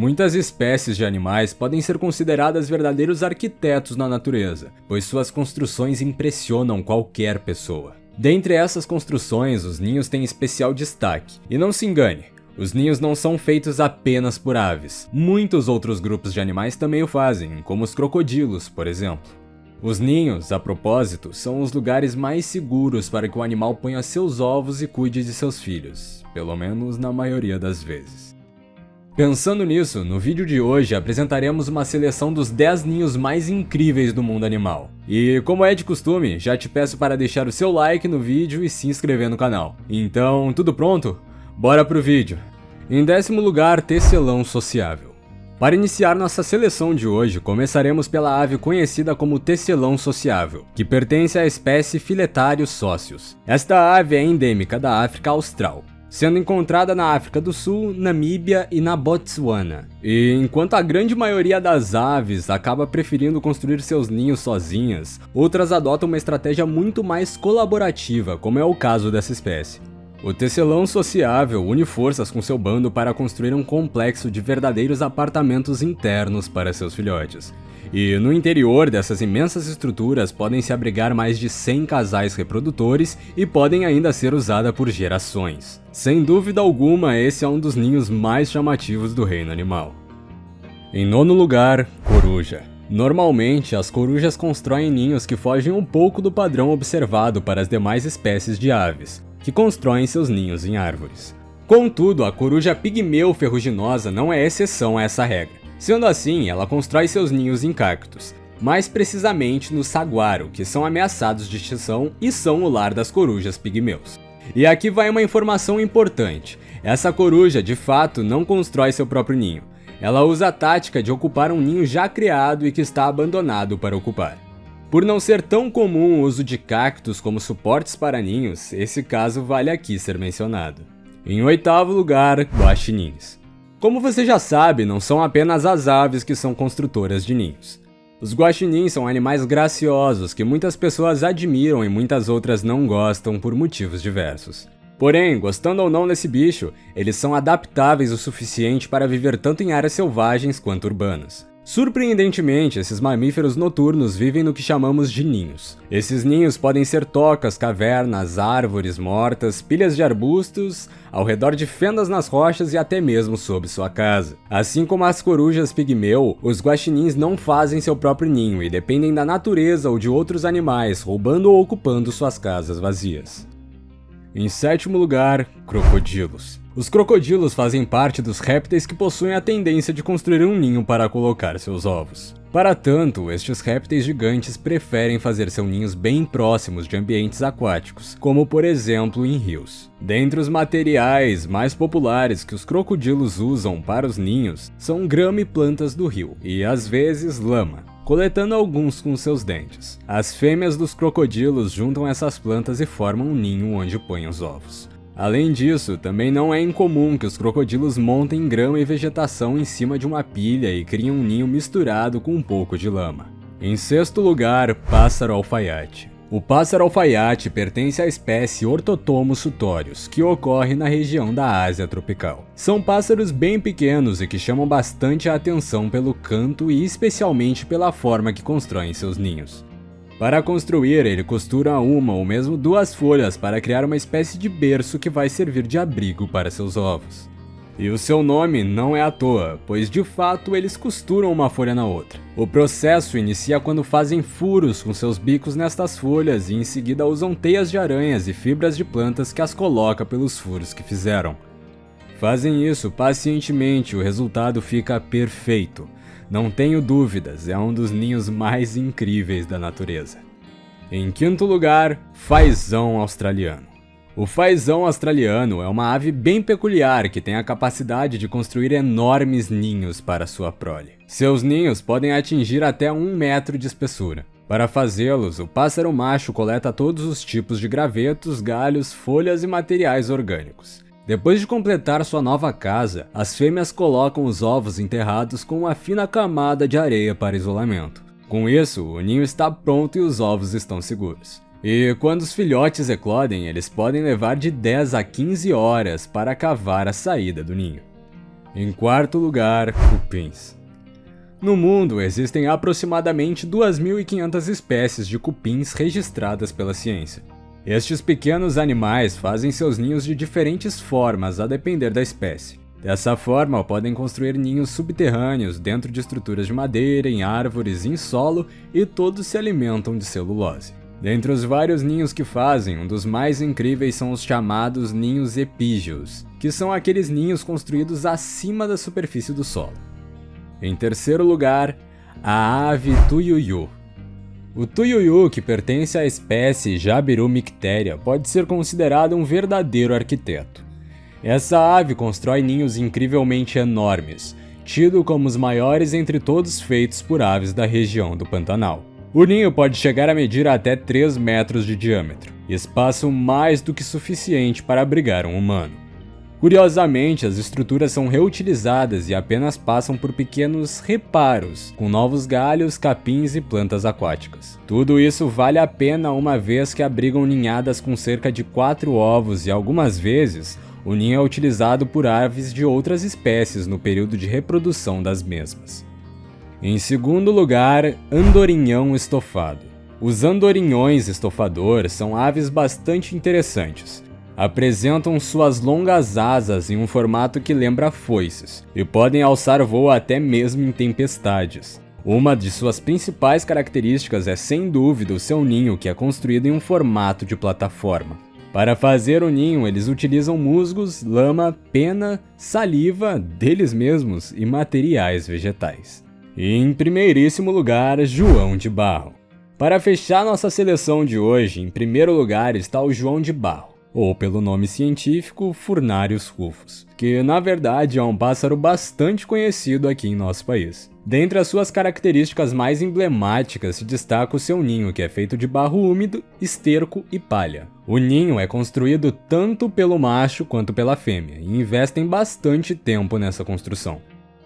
Muitas espécies de animais podem ser consideradas verdadeiros arquitetos na natureza, pois suas construções impressionam qualquer pessoa. Dentre essas construções, os ninhos têm especial destaque. E não se engane, os ninhos não são feitos apenas por aves. Muitos outros grupos de animais também o fazem, como os crocodilos, por exemplo. Os ninhos, a propósito, são os lugares mais seguros para que o animal ponha seus ovos e cuide de seus filhos, pelo menos na maioria das vezes. Pensando nisso, no vídeo de hoje apresentaremos uma seleção dos 10 ninhos mais incríveis do mundo animal. E como é de costume, já te peço para deixar o seu like no vídeo e se inscrever no canal. Então, tudo pronto? Bora pro vídeo! Em 10º lugar, tecelão sociável. Para iniciar nossa seleção de hoje, começaremos pela ave conhecida como tecelão sociável, que pertence à espécie Filetários socius. Esta ave é endêmica da África Austral, sendo encontrada na África do Sul, Namíbia e na Botsuana. E enquanto a grande maioria das aves acaba preferindo construir seus ninhos sozinhas, outras adotam uma estratégia muito mais colaborativa, como é o caso dessa espécie. O tecelão sociável une forças com seu bando para construir um complexo de verdadeiros apartamentos internos para seus filhotes. E no interior dessas imensas estruturas podem se abrigar mais de 100 casais reprodutores e podem ainda ser usada por gerações. Sem dúvida alguma, esse é um dos ninhos mais chamativos do reino animal. Em 9º lugar, coruja. Normalmente, as corujas constroem ninhos que fogem um pouco do padrão observado para as demais espécies de aves, que constroem seus ninhos em árvores. Contudo, a coruja pigmeu ferruginosa não é exceção a essa regra. Sendo assim, ela constrói seus ninhos em cactos, mais precisamente no saguaro, que são ameaçados de extinção e são o lar das corujas pigmeus. E aqui vai uma informação importante: essa coruja de fato não constrói seu próprio ninho. Ela usa a tática de ocupar um ninho já criado e que está abandonado para ocupar. Por não ser tão comum o uso de cactos como suportes para ninhos, esse caso vale aqui ser mencionado. Em 8º lugar, guaxinins. Como você já sabe, não são apenas as aves que são construtoras de ninhos. Os guaxinins são animais graciosos que muitas pessoas admiram e muitas outras não gostam por motivos diversos. Porém, gostando ou não desse bicho, eles são adaptáveis o suficiente para viver tanto em áreas selvagens quanto urbanas. Surpreendentemente, esses mamíferos noturnos vivem no que chamamos de ninhos. Esses ninhos podem ser tocas, cavernas, árvores mortas, pilhas de arbustos, ao redor de fendas nas rochas e até mesmo sob sua casa. Assim como as corujas pigmeu, os guaxinins não fazem seu próprio ninho e dependem da natureza ou de outros animais, roubando ou ocupando suas casas vazias. Em 7º lugar, crocodilos. Os crocodilos fazem parte dos répteis que possuem a tendência de construir um ninho para colocar seus ovos. Para tanto, estes répteis gigantes preferem fazer seus ninhos bem próximos de ambientes aquáticos, como por exemplo em rios. Dentre os materiais mais populares que os crocodilos usam para os ninhos são grama e plantas do rio, e às vezes lama, coletando alguns com seus dentes. As fêmeas dos crocodilos juntam essas plantas e formam um ninho onde põem os ovos. Além disso, também não é incomum que os crocodilos montem grama e vegetação em cima de uma pilha e criem um ninho misturado com um pouco de lama. Em 6º lugar, pássaro alfaiate. O pássaro alfaiate pertence à espécie Ortotomos sutorius, que ocorre na região da Ásia tropical. São pássaros bem pequenos e que chamam bastante a atenção pelo canto e especialmente pela forma que constroem seus ninhos. Para construir, ele costura uma ou mesmo 2 folhas para criar uma espécie de berço que vai servir de abrigo para seus ovos. E o seu nome não é à toa, pois de fato eles costuram uma folha na outra. O processo inicia quando fazem furos com seus bicos nestas folhas e em seguida usam teias de aranhas e fibras de plantas que as coloca pelos furos que fizeram. Fazem isso pacientemente e o resultado fica perfeito. Não tenho dúvidas, é um dos ninhos mais incríveis da natureza. Em 5º lugar, fazão australiano. O fazão australiano é uma ave bem peculiar que tem a capacidade de construir enormes ninhos para sua prole. Seus ninhos podem atingir até 1 metro de espessura. Para fazê-los, o pássaro macho coleta todos os tipos de gravetos, galhos, folhas e materiais orgânicos. Depois de completar sua nova casa, as fêmeas colocam os ovos enterrados com uma fina camada de areia para isolamento. Com isso, o ninho está pronto e os ovos estão seguros. E quando os filhotes eclodem, eles podem levar de 10 a 15 horas para cavar a saída do ninho. Em quarto lugar, cupins. No mundo, existem aproximadamente 2.500 espécies de cupins registradas pela ciência. Estes pequenos animais fazem seus ninhos de diferentes formas a depender da espécie. Dessa forma, podem construir ninhos subterrâneos dentro de estruturas de madeira, em árvores, em solo, e todos se alimentam de celulose. Dentre os vários ninhos que fazem, um dos mais incríveis são os chamados ninhos epígeos, que são aqueles ninhos construídos acima da superfície do solo. Em terceiro lugar, a ave tuiuiu. O tuiuiu, que pertence à espécie Jabirumicteria, pode ser considerado um verdadeiro arquiteto. Essa ave constrói ninhos incrivelmente enormes, tido como os maiores entre todos feitos por aves da região do Pantanal. O ninho pode chegar a medir até 3 metros de diâmetro, espaço mais do que suficiente para abrigar um humano. Curiosamente, as estruturas são reutilizadas e apenas passam por pequenos reparos, com novos galhos, capins e plantas aquáticas. Tudo isso vale a pena uma vez que abrigam ninhadas com cerca de 4 ovos e algumas vezes o ninho é utilizado por aves de outras espécies no período de reprodução das mesmas. Em segundo lugar, andorinhão estofado. Os andorinhões estofador são aves bastante interessantes. Apresentam suas longas asas em um formato que lembra foices, e podem alçar voo até mesmo em tempestades. Uma de suas principais características é sem dúvida o seu ninho, que é construído em um formato de plataforma. Para fazer o ninho, eles utilizam musgos, lama, pena, saliva deles mesmos e materiais vegetais. E em primeiríssimo lugar, João de Barro. Para fechar nossa seleção de hoje, em primeiro lugar está o João de Barro, ou pelo nome científico, Furnarius rufus, que na verdade é um pássaro bastante conhecido aqui em nosso país. Dentre as suas características mais emblemáticas se destaca o seu ninho, que é feito de barro úmido, esterco e palha. O ninho é construído tanto pelo macho quanto pela fêmea, e investem bastante tempo nessa construção.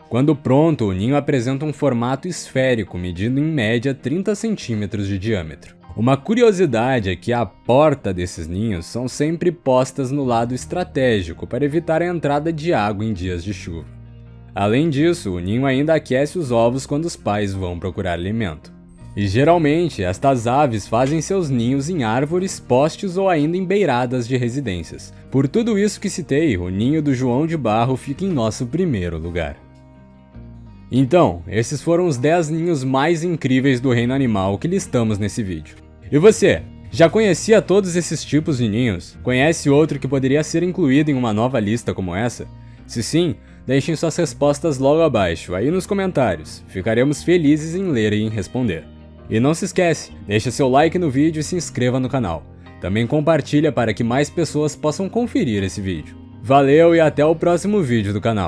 Quando pronto, o ninho apresenta um formato esférico, medindo em média 30 centímetros de diâmetro. Uma curiosidade é que a porta desses ninhos são sempre postas no lado estratégico para evitar a entrada de água em dias de chuva. Além disso, o ninho ainda aquece os ovos quando os pais vão procurar alimento. E geralmente, estas aves fazem seus ninhos em árvores, postes ou ainda em beiradas de residências. Por tudo isso que citei, o ninho do João de Barro fica em nosso primeiro lugar. Então, esses foram os 10 ninhos mais incríveis do reino animal que listamos nesse vídeo. E você, já conhecia todos esses tipos de ninhos? Conhece outro que poderia ser incluído em uma nova lista como essa? Se sim, deixem suas respostas logo abaixo, aí nos comentários. Ficaremos felizes em ler e em responder. E não se esquece, deixa seu like no vídeo e se inscreva no canal. Também compartilha para que mais pessoas possam conferir esse vídeo. Valeu e até o próximo vídeo do canal.